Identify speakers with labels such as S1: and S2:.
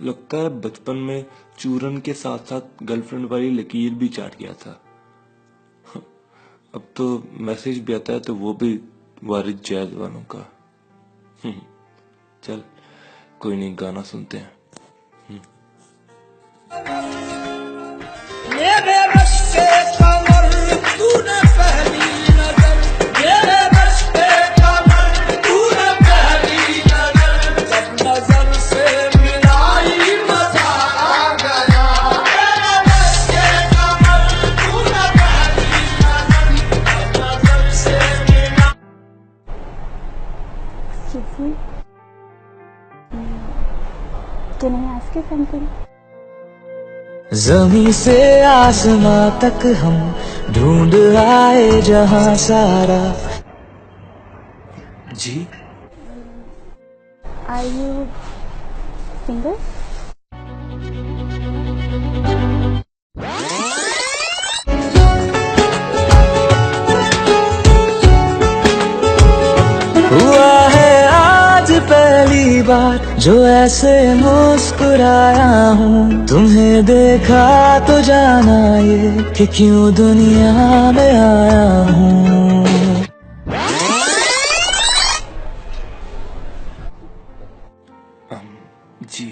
S1: लगता है बचपन में चूरन के साथ साथ गर्लफ्रेंड वाली लकीर भी चाट गया था। अब तो मैसेज भी आता है तो वो भी वारिद जैद वालों का। चल कोई नहीं, गाना सुनते हैं।
S2: मेरे रश के कमर तूने पहली नजर, मेरे रश के कमर तूने पहली नजर, जब नजर से मिलाई मजा आ गया। मेरे रश के कमर तूने पहली नजर, जब नजर से मिला।
S3: Can I ask you something?
S4: ज़मीं से आसमां तक हम ढूंढ आए जहां सारा।
S1: जी
S3: Are you single?
S4: हुआ है आज पहली बार जो ऐसे मुस्कुराया हूँ, तुम्हें देखा तो जाना ये कि क्यों दुनिया में आया हूँ।
S1: जी